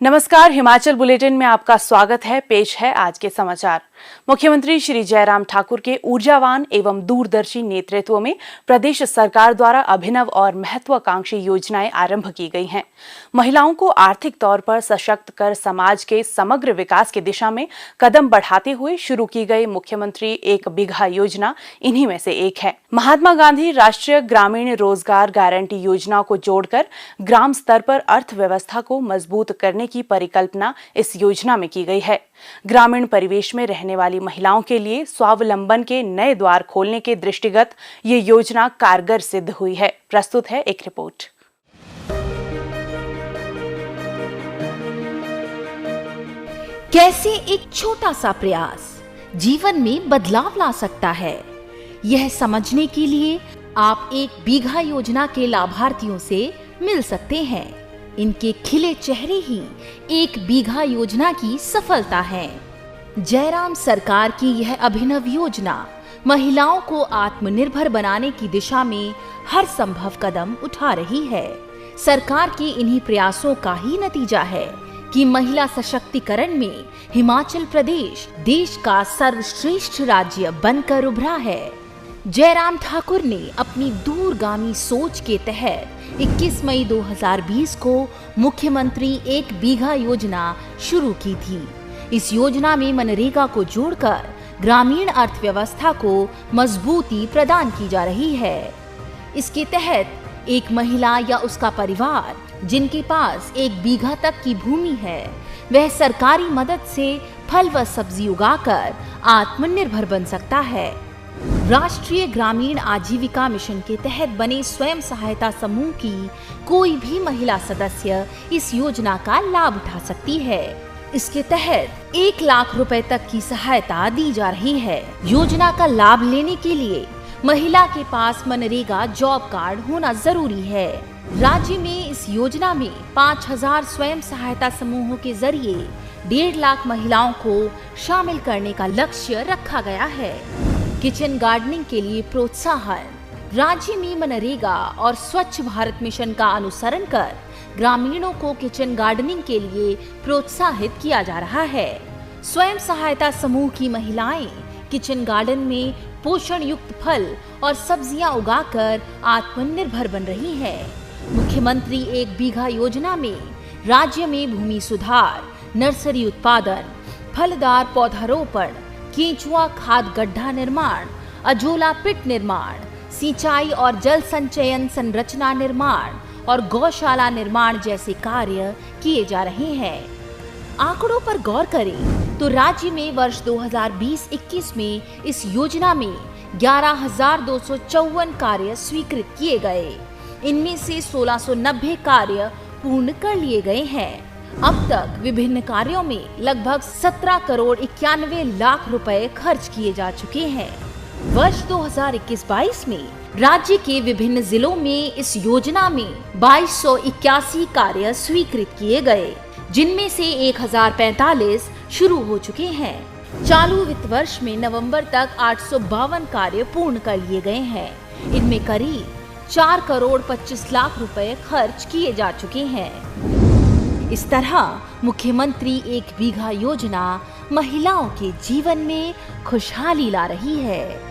नमस्कार, हिमाचल बुलेटिन में आपका स्वागत है। पेश है आज के समाचार। मुख्यमंत्री श्री जयराम ठाकुर के ऊर्जावान एवं दूरदर्शी नेतृत्व में प्रदेश सरकार द्वारा अभिनव और महत्वाकांक्षी योजनाएं आरंभ की गई हैं। महिलाओं को आर्थिक तौर पर सशक्त कर समाज के समग्र विकास की दिशा में कदम बढ़ाते हुए शुरू की गई मुख्यमंत्री 1 बीघा योजना इन्हीं में से एक है। महात्मा गांधी राष्ट्रीय ग्रामीण रोजगार गारंटी योजना को जोड़कर ग्राम स्तर पर अर्थव्यवस्था को मजबूत करने की परिकल्पना इस योजना में की गई है। ग्रामीण परिवेश में रहने वाली महिलाओं के लिए स्वावलंबन के नए द्वार खोलने के दृष्टिगत ये योजना कारगर सिद्ध हुई है। प्रस्तुत है एक रिपोर्ट। कैसे एक छोटा सा प्रयास जीवन में बदलाव ला सकता है, यह समझने के लिए आप 1 बीघा योजना के लाभार्थियों से मिल सकते हैं। इनके खिले चेहरे ही 1 बीघा योजना की सफलता है। जयराम सरकार की यह अभिनव योजना महिलाओं को आत्मनिर्भर बनाने की दिशा में हर संभव कदम उठा रही है। सरकार के इन्हीं प्रयासों का ही नतीजा है कि महिला सशक्तिकरण में हिमाचल प्रदेश देश का सर्वश्रेष्ठ राज्य बनकर उभरा है। जयराम ठाकुर ने अपनी दूरगामी सोच के तहत 21 मई 2020 को मुख्यमंत्री 1 बीघा योजना शुरू की थी। इस योजना में मनरेगा को जोड़कर ग्रामीण अर्थव्यवस्था को मजबूती प्रदान की जा रही है। इसके तहत एक महिला या उसका परिवार जिनके पास 1 बीघा तक की भूमि है, वह सरकारी मदद से फल व सब्जी उगाकर आत्मनिर्भर बन सकता है। राष्ट्रीय ग्रामीण आजीविका मिशन के तहत बने स्वयं सहायता समूह की कोई भी महिला सदस्य इस योजना का लाभ उठा सकती है। इसके तहत 1 लाख रुपए तक की सहायता दी जा रही है। योजना का लाभ लेने के लिए महिला के पास मनरेगा जॉब कार्ड होना जरूरी है। राज्य में इस योजना में 5000 स्वयं सहायता समूहों के जरिए 1.5 लाख महिलाओं को शामिल करने का लक्ष्य रखा गया है। किचन गार्डनिंग के लिए प्रोत्साहन। राज्य में मनरेगा और स्वच्छ भारत मिशन का अनुसरण कर ग्रामीणों को किचन गार्डनिंग के लिए प्रोत्साहित किया जा रहा है। स्वयं सहायता समूह की महिलाएं किचन गार्डन में पोषण युक्त फल और सब्जियां उगाकर आत्मनिर्भर बन रही हैं। मुख्यमंत्री 1 बीघा योजना में राज्य में भूमि सुधार, नर्सरी उत्पादन, फलदार पौधारोपण, केंचुआ खाद गड्ढा निर्माण, अजोला पिट निर्माण, सिंचाई और जल संचयन संरचना निर्माण और गौशाला निर्माण जैसे कार्य किए जा रहे हैं। आंकड़ों पर गौर करें तो राज्य में वर्ष 2020-21 में इस योजना में 11,254 कार्य स्वीकृत किए गए। इनमें से 1690 कार्य पूर्ण कर लिए गए हैं। अब तक विभिन्न कार्यों में लगभग 17 करोड़ 91 लाख रुपए खर्च किए जा चुके हैं। वर्ष 2021-22 में राज्य के विभिन्न जिलों में इस योजना में 2281 कार्य स्वीकृत किए गए, जिनमें से 1045 शुरू हो चुके हैं। चालू वित्त वर्ष में नवंबर तक 852 कार्य पूर्ण कर लिए गए हैं। इनमें करीब 4 करोड़ 25 लाख रुपए खर्च किए जा चुके हैं। इस तरह मुख्यमंत्री 1 बीघा योजना महिलाओं के जीवन में खुशहाली ला रही है।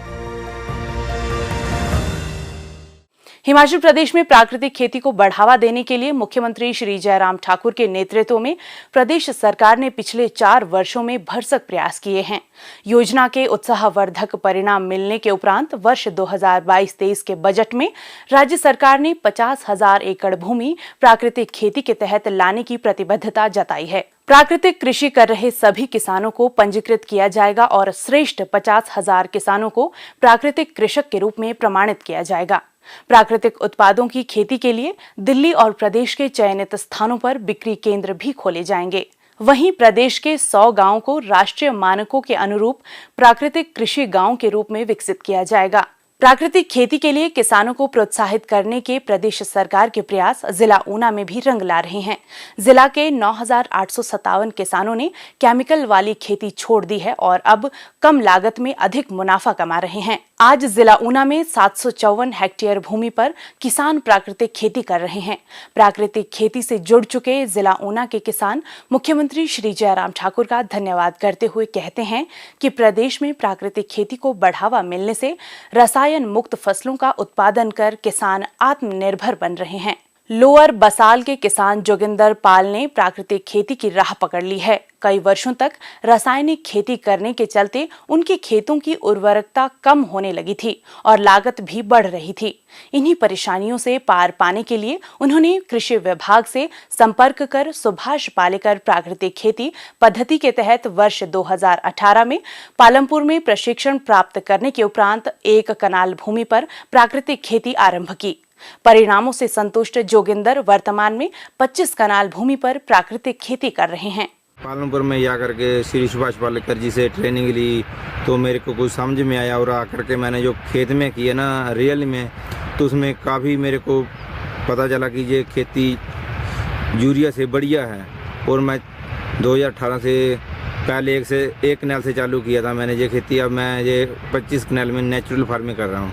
हिमाचल प्रदेश में प्राकृतिक खेती को बढ़ावा देने के लिए मुख्यमंत्री श्री जयराम ठाकुर के नेतृत्व में प्रदेश सरकार ने पिछले 4 वर्षों में भरसक प्रयास किए हैं। योजना के उत्साहवर्धक परिणाम मिलने के उपरांत वर्ष 2022-23 के बजट में राज्य सरकार ने 50,000 एकड़ भूमि प्राकृतिक खेती के तहत लाने की प्रतिबद्धता जताई है। प्राकृतिक कृषि कर रहे सभी किसानों को पंजीकृत किया जाएगा और श्रेष्ठ 50,000 किसानों को प्राकृतिक कृषक के रूप में प्रमाणित किया जाएगा। प्राकृतिक उत्पादों की खेती के लिए दिल्ली और प्रदेश के चयनित स्थानों पर बिक्री केंद्र भी खोले जाएंगे। वहीं प्रदेश के 100 गांवों को राष्ट्रीय मानकों के अनुरूप प्राकृतिक कृषि गांव के रूप में विकसित किया जाएगा। प्राकृतिक खेती के लिए किसानों को प्रोत्साहित करने के प्रदेश सरकार के प्रयास जिला ऊना में भी रंग ला रहे हैं। जिला के 9,857 किसानों ने केमिकल वाली खेती छोड़ दी है और अब कम लागत में अधिक मुनाफा कमा रहे हैं। आज जिला ऊना में 754 हेक्टेयर भूमि पर किसान प्राकृतिक खेती कर रहे हैं। प्राकृतिक खेती से जुड़ चुके जिला ऊना के किसान मुख्यमंत्री श्री जयराम ठाकुर का धन्यवाद करते हुए कहते हैं कि प्रदेश में प्राकृतिक खेती को बढ़ावा मिलने से रसायन मुक्त फसलों का उत्पादन कर किसान आत्मनिर्भर बन रहे हैं। लोअर बसाल के किसान जोगिंदर पाल ने प्राकृतिक खेती की राह पकड़ ली है। कई वर्षों तक रासायनिक खेती करने के चलते उनके खेतों की उर्वरकता कम होने लगी थी और लागत भी बढ़ रही थी। इन्हीं परेशानियों से पार पाने के लिए उन्होंने कृषि विभाग से संपर्क कर सुभाष पालेकर प्राकृतिक खेती पद्धति के तहत वर्ष 2018 में पालमपुर में प्रशिक्षण प्राप्त करने के उपरांत 1 कनाल भूमि पर प्राकृतिक खेती आरंभ की। परिणामों से संतुष्ट जोगिंदर वर्तमान में 25 कनाल भूमि पर प्राकृतिक खेती कर रहे हैं। पालमपुर में आकर के श्री सुभाष पालेकर जी से ट्रेनिंग ली तो मेरे को कुछ समझ में आया और आकर के मैंने जो खेत में किया ना रियल में, तो उसमें काफ़ी मेरे को पता चला कि ये खेती यूरिया से बढ़िया है। और मैं 2018 से पहले एक कनाल से चालू किया था मैंने ये खेती। अब मैं ये 25 कनाल में नेचुरल फार्मिंग कर रहा हूँ।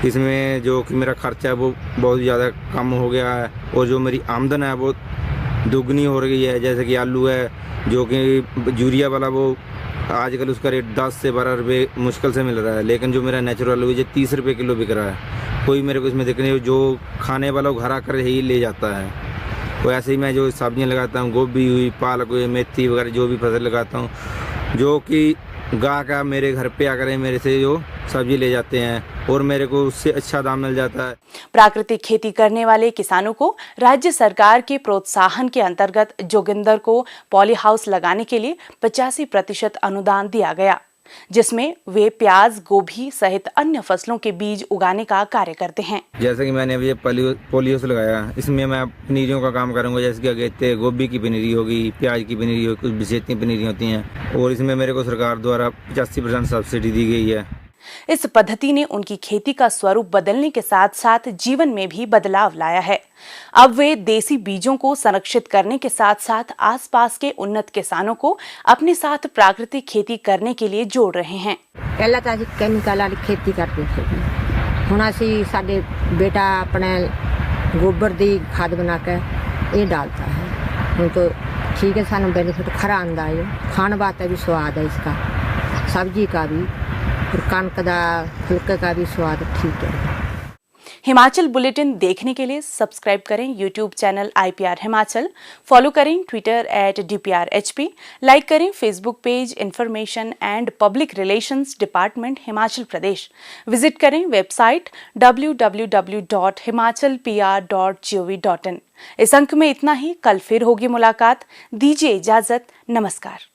इसमें जो कि मेरा खर्चा है वो बहुत ज़्यादा कम हो गया है और जो मेरी आमदन है वो दुगनी हो रही है। जैसे कि आलू है जो कि यूरिया वाला वो आजकल उसका रेट 10 से 12 रुपये मुश्किल से मिल रहा है, लेकिन जो मेरा नेचुरल आलू है ये 30 रुपये किलो बिक रहा है। कोई मेरे को इसमें दिख नहीं, जो खाने वाला वो घर आकर ही ले जाता है। तो ऐसे ही मैं जो सब्जियाँ लगाता हूँ, गोभी हुई, पालक हुई, मेथी वगैरह जो भी फसल लगाता हूँ, जो कि गाय का मेरे घर पे आकर मेरे से जो सब्जी ले जाते हैं और मेरे को उससे अच्छा दाम मिल जाता है। प्राकृतिक खेती करने वाले किसानों को राज्य सरकार के प्रोत्साहन के अंतर्गत जोगिंदर को पॉली हाउस लगाने के लिए 85% अनुदान दिया गया, जिसमें वे प्याज, गोभी सहित अन्य फसलों के बीज उगाने का कार्य करते हैं। जैसे कि मैंने अभी ये पॉली हाउस लगाया, इसमें मैं पनीरियों का काम करूंगा। जैसे कि अगेते गोभी की पनीरी होगी, प्याज की पनीरी होगी, कुछ विशेषती पनीरी होती हैं और इसमें मेरे को सरकार द्वारा 85% सब्सिडी दी गई है। इस पद्धति ने उनकी खेती का स्वरूप बदलने के साथ साथ जीवन में भी बदलाव लाया है। अब वे देसी बीजों को संरक्षित करने के साथ साथ आसपास के उन्नत किसानों को अपने साथ प्राकृतिक खेती करने के लिए जोड़ रहे हैं। पहला तो ਅਸੀਂ ਕੈਮੀਕਲ ਵਾਲੀ खेती करते थे, ਹੁਣ ਅਸੀਂ ਸਾਡੇ बेटा अपने गोबर ਦੀ खाद बना के ये डालता है। ਹੁਣ तो ठीक है, सानू बेनिफिट खरा आंदा है। खाने वास्ते भी स्वाद है इसका, सब्जी का भी और कणक का फुलके का भी स्वाद ठीक है। हिमाचल बुलेटिन देखने के लिए सब्सक्राइब करें YouTube channel IPR Himachal, follow करें ट्विटर @DPRHP, लाइक करें Facebook page information and public relations department Himachal Pradesh, visit करें वेबसाइट www.himachalpr.gov.in। इस अंक में इतना ही, कल फिर होगी मुलाकात। दीजिए इजाजत, नमस्कार।